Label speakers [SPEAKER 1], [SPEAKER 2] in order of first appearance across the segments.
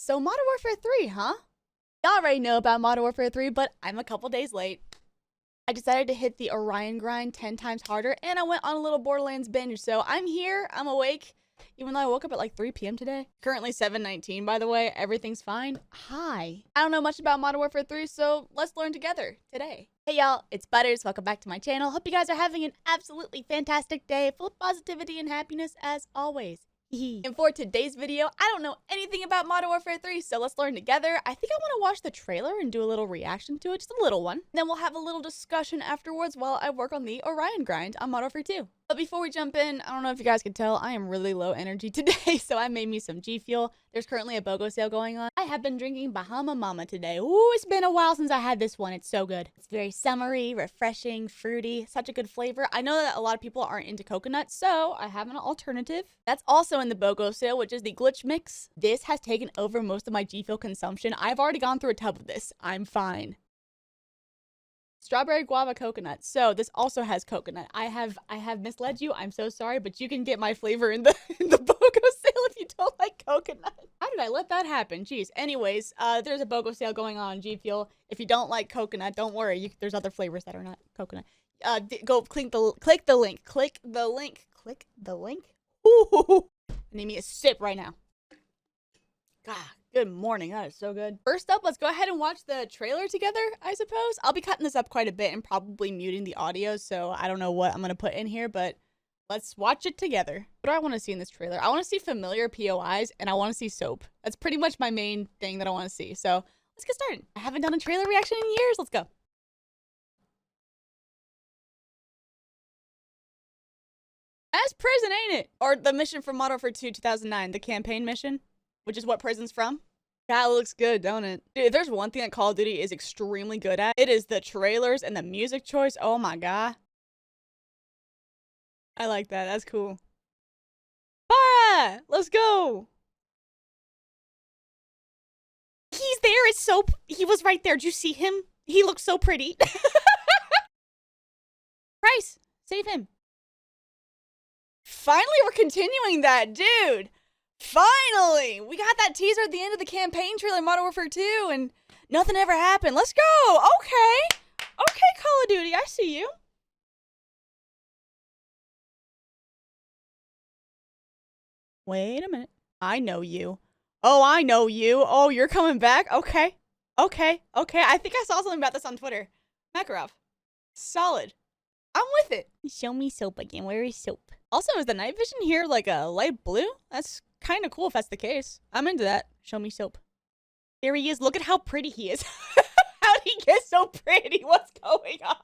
[SPEAKER 1] So Modern Warfare 3, huh? Y'all already know about Modern Warfare 3, but I'm a couple days late. I decided to hit the Orion grind 10 times harder, and I went on a little Borderlands binge. So I'm here, I'm awake, even though I woke up at like 3 p.m. today. Currently 7:19, by the way. Everything's fine. Hi. I don't know much about Modern Warfare 3, so let's learn together today. Hey y'all, it's Butters. Welcome back to my channel. Hope you guys are having an absolutely fantastic day, full of positivity and happiness as always. And for today's video, I don't know anything about Modern Warfare 3, so let's learn together. I think I want to watch the trailer and do a little reaction to it, just a little one. Then we'll have a little discussion afterwards while I work on the Orion grind on Modern Warfare 2. But before we jump in, I don't know if you guys can tell, I am really low energy today, so I made me some G Fuel. There's currently a BOGO sale going on. I have been drinking Bahama Mama today. Ooh, it's been a while since I had this one. It's so good. It's very summery, refreshing, fruity, such a good flavor. I know that a lot of people aren't into coconut, so I have an alternative. That's also in the BOGO sale, which is the Glitch Mix. This has taken over most of my G Fuel consumption. I've already gone through a tub of this. I'm fine. Strawberry guava coconut. So this also has coconut. I have misled you. I'm so sorry, but you can get my flavor in the BOGO sale if you don't like coconut. How did I let that happen? Jeez. Anyways, there's a BOGO sale going on G Fuel. If you don't like coconut, don't worry. There's other flavors that are not coconut. Go click the link. Click the link. Click the link. Ooh. I need me a sip right now. God. Good morning. That is so good. First up, let's go ahead and watch the trailer together, I suppose. I'll be cutting this up quite a bit and probably muting the audio, so I don't know what I'm going to put in here, but let's watch it together. What do I want to see in this trailer? I want to see familiar POIs, and I want to see soap. That's pretty much my main thing that I want to see, so let's get started. I haven't done a trailer reaction in years. Let's go. That's prison, ain't it? Or the mission from Modern Warfare 2 2009, the campaign mission. Which is what prison's from. That looks good, don't it? Dude, if there's one thing that Call of Duty is extremely good at, it is the trailers and the music choice. Oh my god. I like that. That's cool. Fire! Let's go! He's there. It's so... He was right there. Did you see him? He looks so pretty. Price! Save him. Finally, we're continuing that, dude! Finally! We got that teaser at the end of the campaign trailer, Modern Warfare 2, and nothing ever happened. Let's go! Okay! Okay, Call of Duty, I see you. Wait a minute. I know you. Oh, I know you. Oh, you're coming back? Okay. Okay. Okay. I think I saw something about this on Twitter. Makarov. Solid. I'm with it. Show me soap again. Where is soap? Also, is the night vision here like a light blue? That's kind of cool if that's the case. I'm into that. Show me soap. There he is. Look at how pretty he is. How'd he get so pretty? What's going on?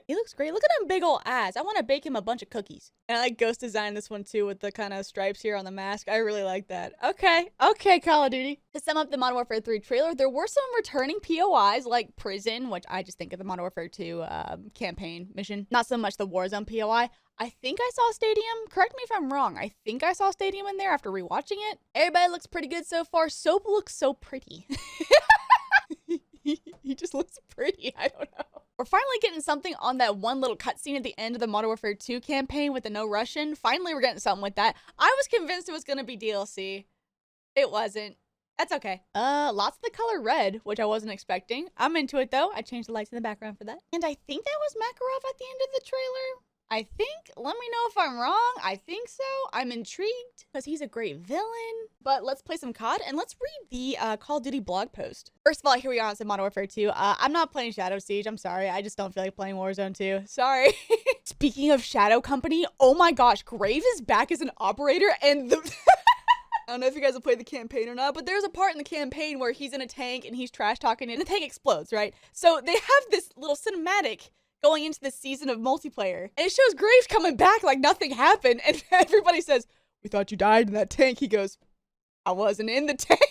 [SPEAKER 1] He looks great. Look at him big ol' ass. I want to bake him a bunch of cookies. And I like Ghost design this one too with the kind of stripes here on the mask. I really like that. Okay. Okay, Call of Duty. To sum up the Modern Warfare 3 trailer, there were some returning POIs like prison, which I just think of the Modern Warfare 2 campaign mission. Not so much the Warzone POI. I think I saw Stadium. Correct me if I'm wrong. I think I saw Stadium in there after rewatching it. Everybody looks pretty good so far. Soap looks so pretty. He just looks pretty. I don't know. We're finally getting something on that one little cutscene at the end of the Modern Warfare 2 campaign with the no Russian. Finally, we're getting something with that. I was convinced it was going to be DLC. It wasn't. That's okay. Lots of the color red, which I wasn't expecting. I'm into it though. I changed the lights in the background for that. And I think that was Makarov at the end of the trailer. I think. Let me know if I'm wrong. I think so. I'm intrigued because he's a great villain. But let's play some COD and let's read the Call of Duty blog post. First of all, here we are on some Modern Warfare 2. I'm not playing Shadow Siege. I'm sorry. I just don't feel like playing Warzone 2. Sorry. Speaking of Shadow Company, oh my gosh, Grave is back as an operator and the... I don't know if you guys have played the campaign or not, but there's a part in the campaign where he's in a tank and he's trash talking and the tank explodes, right? So they have this little cinematic going into this season of multiplayer. And it shows Graves coming back like nothing happened. And everybody says, "We thought you died in that tank." He goes, "I wasn't in the tank."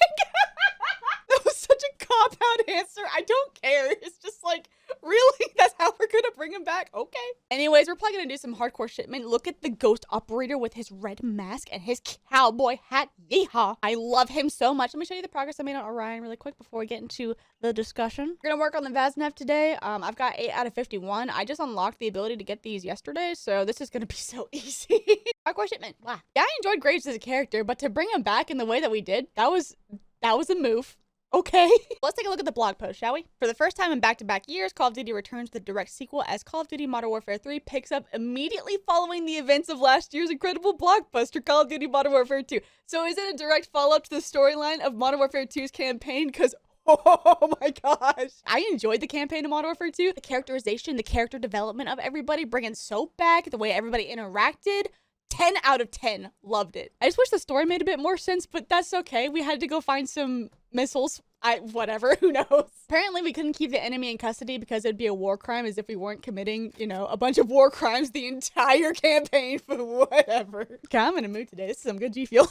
[SPEAKER 1] That was such a cop-out answer. I don't care. It's just like, really? That's how we're gonna bring him back? Okay. Anyways, we're probably gonna do some hardcore shipment. Look at the ghost operator with his red mask and his cowboy hat. Yeehaw. I love him so much. Let me show you the progress I made on Orion really quick before we get into the discussion. We're gonna work on the Vaznev today. I've got 8 out of 51. I just unlocked the ability to get these yesterday, so this is gonna be so easy. Hardcore shipment. Wow. Yeah, I enjoyed Graves as a character, but to bring him back in the way that we did, that was That was a move. Okay. Let's take a look at the blog post, shall we? For the first time in back-to-back years, Call of Duty returns with a direct sequel as Call of Duty Modern Warfare 3 picks up immediately following the events of last year's incredible blockbuster, Call of Duty Modern Warfare 2. So is it a direct follow-up to the storyline of Modern Warfare 2's campaign? Because, oh my gosh. I enjoyed the campaign of Modern Warfare 2. The characterization, the character development of everybody, bringing Soap back, the way everybody interacted. 10 out of 10. Loved it. I just wish the story made a bit more sense, but that's okay. We had to go find some missiles. Whatever, who knows? Apparently we couldn't keep the enemy in custody because it'd be a war crime, as if we weren't committing, you know, a bunch of war crimes the entire campaign, but whatever. Okay, I'm in a mood today. This is some good G Fuel.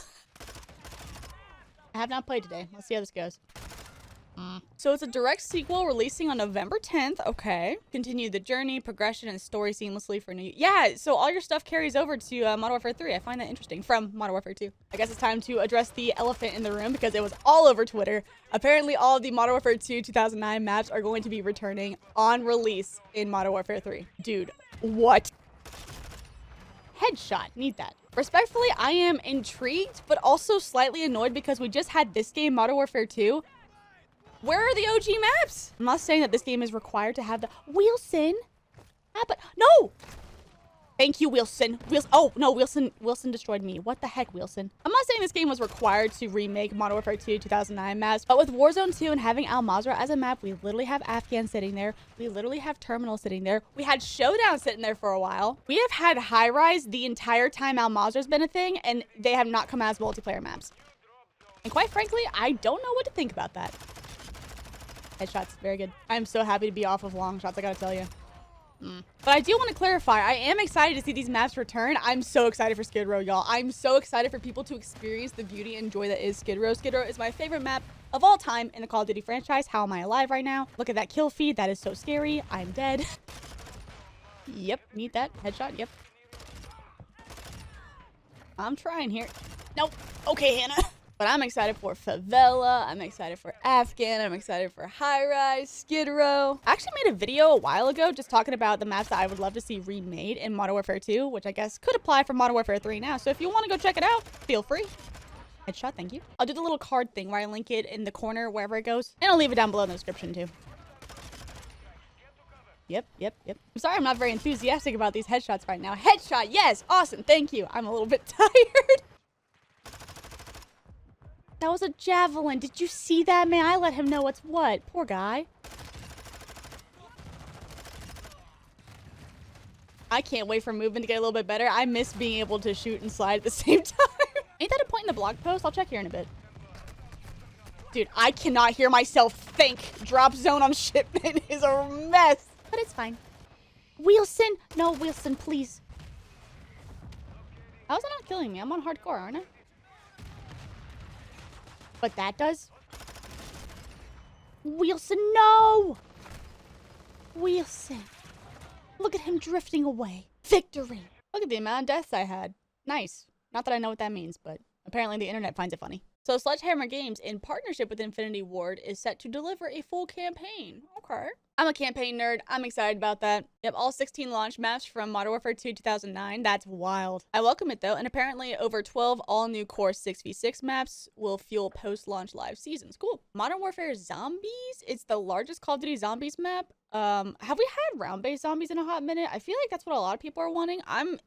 [SPEAKER 1] I have not played today. Let's see how this goes. So it's a direct sequel releasing on November 10th. Okay. Continue the journey, progression, and story seamlessly for new... Yeah, so all your stuff carries over to Modern Warfare 3. I find that interesting. From Modern Warfare 2. I guess it's time to address the elephant in the room because it was all over Twitter. Apparently, all of the Modern Warfare 2 2009 maps are going to be returning on release in Modern Warfare 3. Dude, what? Headshot. Need that. Respectfully, I am intrigued, but also slightly annoyed because we just had this game, Modern Warfare 2. Where are the OG maps? I'm not saying that this game is required to have the... Wilson? But no! Thank you, Wilson. Oh, no, Wilson destroyed me. What the heck, Wilson? I'm not saying this game was required to remake Modern Warfare 2 2009 maps, but with Warzone 2 and having Al Mazrah as a map, we literally have Afghan sitting there. We literally have Terminal sitting there. We had Showdown sitting there for a while. We have had High Rise the entire time Al Mazrah's been a thing, and they have not come out as multiplayer maps. And quite frankly, I don't know what to think about that. Headshots, very good. I'm so happy to be off of long shots, I gotta tell you. But I do want to clarify, I am excited to see these maps return. I'm so excited for Skid Row, y'all. I'm so excited for people to experience the beauty and joy that is Skid Row. Skid Row is my favorite map of all time in the Call of Duty franchise. How am I alive right now? Look at that kill feed. That is so scary. I'm dead. Yep, need that. Headshot, yep. I'm trying here. Nope. Okay, Hannah. But I'm excited for Favela, I'm excited for Afghan, I'm excited for High Rise, Skid Row. I actually made a video a while ago just talking about the maps that I would love to see remade in Modern Warfare 2, which I guess could apply for Modern Warfare 3 now. So if you want to go check it out, feel free. Headshot, thank you. I'll do the little card thing where I link it in the corner wherever it goes. And I'll leave it down below in the description too. Yep. I'm sorry I'm not very enthusiastic about these headshots right now. Headshot, yes, awesome, thank you. I'm a little bit tired. That was a javelin. Did you see that, man? I let him know what's what. Poor guy. I can't wait for movement to get a little bit better. I miss being able to shoot and slide at the same time. Ain't that a point in the blog post? I'll check here in a bit. Dude, I cannot hear myself think. Drop zone on shipment is a mess. But it's fine. Wilson. No, Wilson, please. How is it not killing me? I'm on hardcore, aren't I? But that does. Wilson, no! Wilson. Look at him drifting away. Victory. Look at the amount of deaths I had. Nice. Not that I know what that means, but apparently the internet finds it funny. So Sledgehammer Games, in partnership with Infinity Ward, is set to deliver a full campaign. Okay. I'm a campaign nerd. I'm excited about that. Yep, all 16 launch maps from Modern Warfare 2 2009. That's wild. I welcome it though, and apparently over 12 all-new core 6v6 maps will fuel post-launch live seasons. Cool. Modern Warfare Zombies? It's the largest Call of Duty Zombies map. Have we had round-based zombies in a hot minute? I feel like that's what a lot of people are wanting. I'm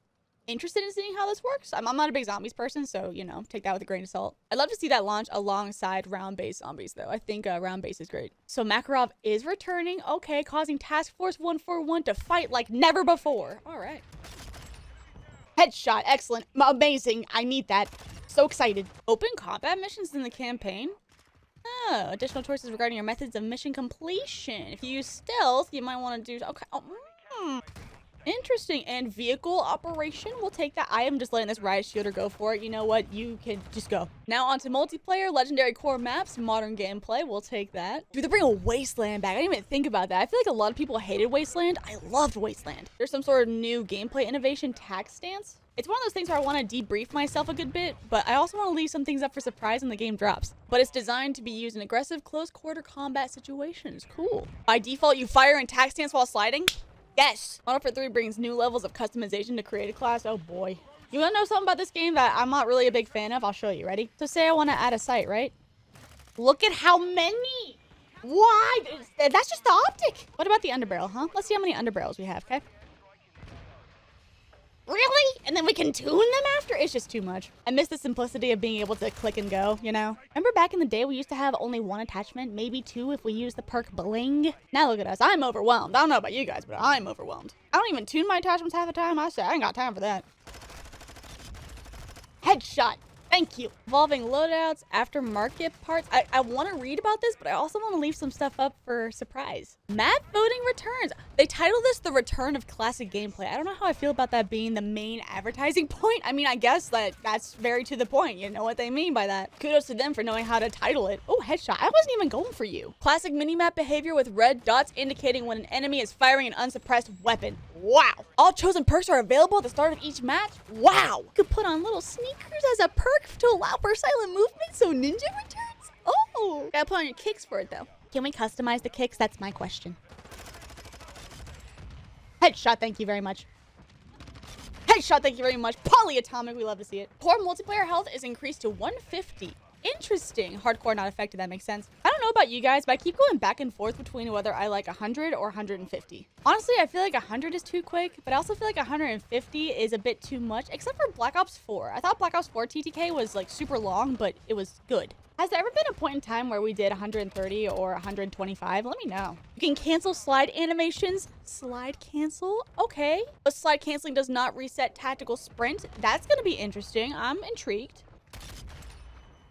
[SPEAKER 1] interested in seeing how this works. I'm not a big zombies person, so, you know, take that with a grain of salt. I'd love to see that launch alongside round-based zombies, though. I think round-based is great. So Makarov is returning. Okay, causing Task Force 141 to fight like never before. All right. Headshot. Excellent. Amazing. I need that. So excited. Open combat missions in the campaign. Oh, additional choices regarding your methods of mission completion. If you use stealth, you might want to do... Okay. Oh, interesting. And vehicle operation, we'll take that. I am just letting this riot shielder go for it. You know what? You can just go. Now on to multiplayer, legendary core maps, modern gameplay. We'll take that. Dude, they're bringing Wasteland back. I didn't even think about that. I feel like a lot of people hated Wasteland. I loved Wasteland. There's some sort of new gameplay innovation tax stance. It's one of those things where I want to debrief myself a good bit, but I also want to leave some things up for surprise when the game drops. But it's designed to be used in aggressive close quarter combat situations. Cool. By default, you fire in tax stance while sliding? Yes! Modern Warfare 3 brings new levels of customization to create a class. Oh boy. You want to know something about this game that I'm not really a big fan of? I'll show you. Ready? So say I want to add a site, right? Look at how many. Why? That's just the optic. What about the underbarrel, huh? Let's see how many underbarrels we have, okay? Really? And then we can tune them after? It's just too much. I miss the simplicity of being able to click and go, you know? Remember back in the day we used to have only one attachment, maybe two if we used the perk bling? Now look at us. I'm overwhelmed. I don't know about you guys, but I'm overwhelmed. I don't even tune my attachments half the time. I say I ain't got time for that. Headshot. Thank you. Evolving loadouts, aftermarket parts. I want to read about this, but I also want to leave some stuff up for surprise. Map voting returns. They titled this the return of classic gameplay. I don't know how I feel about that being the main advertising point. I mean, I guess that's very to the point. You know what they mean by that. Kudos to them for knowing how to title it. Oh, headshot. I wasn't even going for you. Classic minimap behavior with red dots indicating when an enemy is firing an unsuppressed weapon. Wow. All chosen perks are available at the start of each match. Wow. You could put on little sneakers as a perk to allow for silent movement so ninja returns. Oh. Gotta put on your kicks for it though. Can we customize the kicks? That's my question. Headshot, thank you very much. Headshot, thank you very much. Polyatomic, we love to see it. Core multiplayer health is increased to 150. Interesting. Hardcore not affected, that makes sense. I don't know about you guys, but I keep going back and forth between whether I like 100 or 150. Honestly, I feel like 100 is too quick, but I also feel like 150 is a bit too much, except for Black Ops 4. I thought Black Ops 4 TTK was like super long, but it was good. Has there ever been a point in time where we did 130 or 125? Let me know. You can cancel slide animations. Slide cancel? Okay. But slide canceling does not reset tactical sprint. That's going to be interesting. I'm intrigued.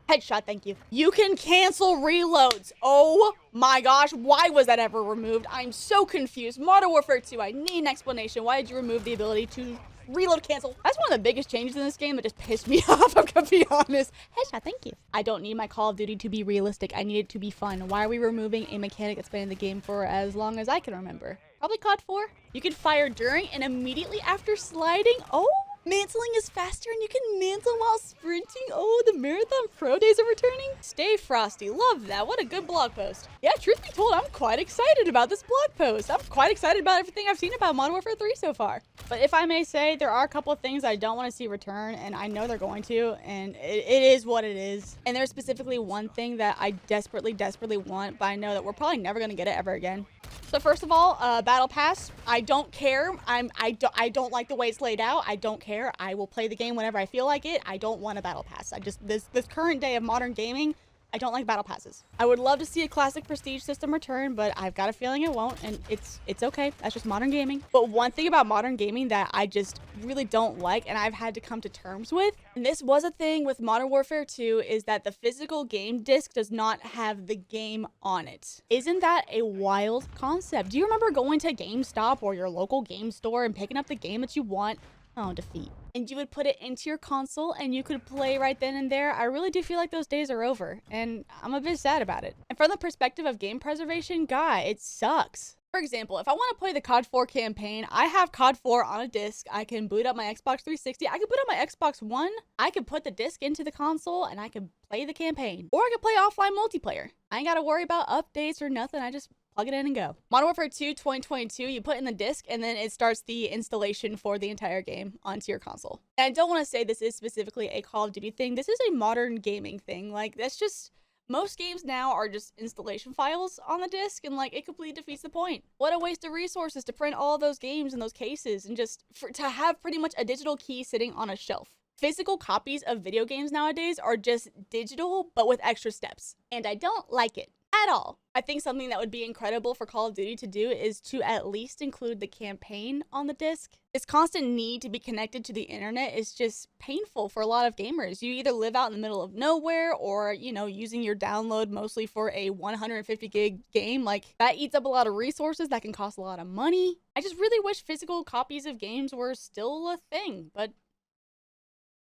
[SPEAKER 1] Headshot, thank you. You can cancel reloads. Oh my gosh, why was that ever removed? I'm so confused. Modern Warfare 2, I need an explanation. Why did you remove the ability to reload cancel? That's one of the biggest changes in this game that just pissed me off, I'm gonna be honest. Headshot, thank you. I don't need my Call of Duty to be realistic. I need it to be fun. Why are we removing a mechanic that's been in the game for as long as I can remember? Probably COD 4. You can fire during and immediately after sliding. Oh. Mantling is faster and you can mantle while sprinting. Oh, the Marathon Pro days are returning. Stay frosty. Love that. What a good blog post. Yeah, truth be told, I'm quite excited about this blog post. I'm quite excited about everything I've seen about Modern Warfare 3 so far. But if I may say, there are a couple of things I don't want to see return, and I know they're going to, and it is what it is. And there's specifically one thing that I desperately, desperately want, but I know that we're probably never going to get it ever again. So first of all, Battle Pass, I don't care. I don't like the way it's laid out. I don't care. I will play the game whenever I feel like it. I don't want a Battle Pass. This current day of modern gaming, I don't like Battle Passes. I would love to see a classic prestige system return, but I've got a feeling it won't, and it's okay. That's just modern gaming. But one thing about modern gaming that I just really don't like, and I've had to come to terms with, and this was a thing with Modern Warfare 2, is that the physical game disc does not have the game on it. Isn't that a wild concept? Do you remember going to GameStop or your local game store and picking up the game that you want? Oh, defeat. And you would put it into your console and you could play right then and there. I really do feel like those days are over, and I'm a bit sad about it. And from the perspective of game preservation, guy, it sucks. For example, if I want to play the COD 4 campaign, I have COD 4 on a disc. I can boot up my Xbox 360. I can boot up my Xbox One. I can put the disc into the console and I can play the campaign. Or I can play offline multiplayer. I ain't got to worry about updates or nothing. I just plug it in and go. Modern Warfare 2 2022, you put in the disc and then it starts the installation for the entire game onto your console. And I don't want to say this is specifically a Call of Duty thing. This is a modern gaming thing. Like, that's just... most games now are just installation files on the disc, and like it completely defeats the point. What a waste of resources to print all those games in those cases and just to have pretty much a digital key sitting on a shelf. Physical copies of video games nowadays are just digital, but with extra steps. And I don't like it at all. I think something that would be incredible for Call of Duty to do is to at least include the campaign on the disc. This constant need to be connected to the internet is just painful for a lot of gamers. You either live out in the middle of nowhere or, you know, using your download mostly for a 150 gig game. Like, that eats up a lot of resources that can cost a lot of money. I just really wish physical copies of games were still a thing, but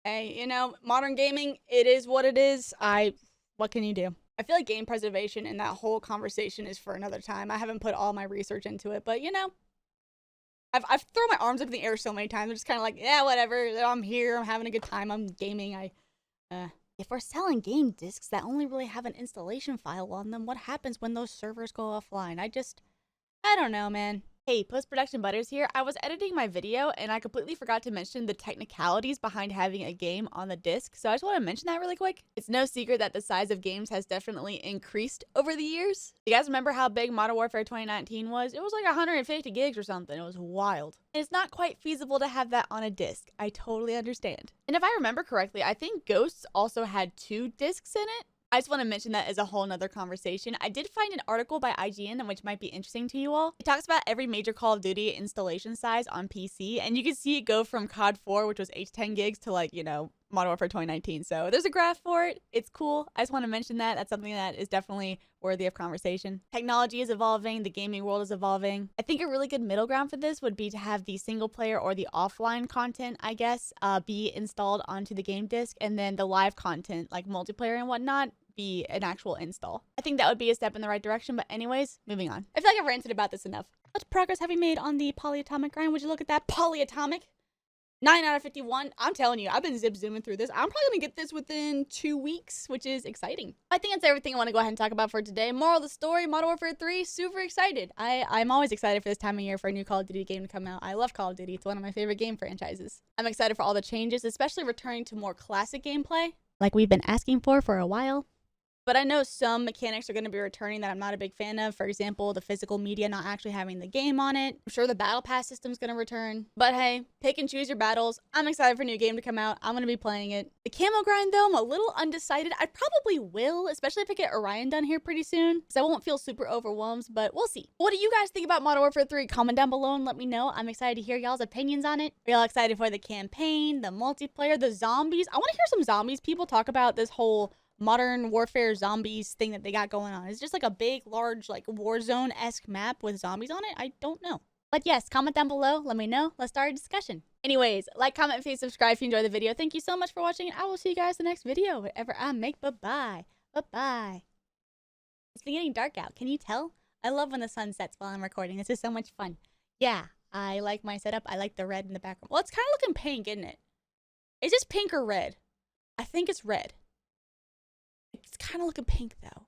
[SPEAKER 1] hey, you know, modern gaming, it is what it is. What can you do? I feel like game preservation and that whole conversation is for another time. I haven't put all my research into it, but you know, I've thrown my arms up in the air so many times. I'm just kind of like, yeah, whatever. I'm here. I'm having a good time. I'm gaming. If we're selling game discs that only really have an installation file on them, what happens when those servers go offline? I don't know, man. Hey, post-production Butters here. I was editing my video and I completely forgot to mention the technicalities behind having a game on the disc, so I just want to mention that really quick. It's no secret that the size of games has definitely increased over the years. You guys remember how big Modern Warfare 2019 was? It was like 150 gigs or something. It was wild. And it's not quite feasible to have that on a disc. I totally understand. And if I remember correctly, I think Ghosts also had 2 discs in it. I just want to mention that as a whole nother conversation. I did find an article by IGN which might be interesting to you all. It talks about every major Call of Duty installation size on PC, and you can see it go from COD 4, which was 8 to 10 gigs, to like, you know, Modern Warfare 2019. So there's a graph for it. It's cool. I just want to mention that. That's something that is definitely worthy of conversation. Technology is evolving. The gaming world is evolving. I think a really good middle ground for this would be to have the single player or the offline content, I guess, be installed onto the game disc, and then the live content like multiplayer and whatnot be an actual install. I think that would be a step in the right direction, but anyways, moving on. I feel like I've ranted about this enough. Much progress have we made on the polyatomic grind? Would you look at that? Polyatomic? 9 out of 51. I'm telling you, I've been zip zooming through this. I'm probably gonna get this within 2 weeks, which is exciting. I think that's everything I want to go ahead and talk about for today. Moral of the story, Modern Warfare 3, super excited. I'm always excited for this time of year for a new Call of Duty game to come out. I love Call of Duty. It's one of my favorite game franchises. I'm excited for all the changes, especially returning to more classic gameplay, like we've been asking for a while. But I know some mechanics are going to be returning that I'm not a big fan of. For example, the physical media not actually having the game on it. I'm sure the battle pass system's going to return. But hey, pick and choose your battles. I'm excited for a new game to come out. I'm going to be playing it. The camo grind, though, I'm a little undecided. I probably will, especially if I get Orion done here pretty soon, because I won't feel super overwhelmed, but we'll see. What do you guys think about Modern Warfare 3? Comment down below and let me know. I'm excited to hear y'all's opinions on it. Are y'all excited for the campaign, the multiplayer, the zombies? I want to hear some zombies people talk about this whole Modern Warfare zombies thing that they got going on. It's just like a big, large, like Warzone-esque map with zombies on it. I don't know. But yes, comment down below. Let me know. Let's start a discussion. Anyways, like, comment, please subscribe if you enjoyed the video. Thank you so much for watching, and I will see you guys in the next video, whatever I make. Bye-bye. Bye-bye. It's been getting dark out. Can you tell? I love when the sun sets while I'm recording. This is so much fun. Yeah, I like my setup. I like the red in the background. Well, it's kind of looking pink, isn't it? Is this pink or red? I think it's red. It's kind of looking pink, though.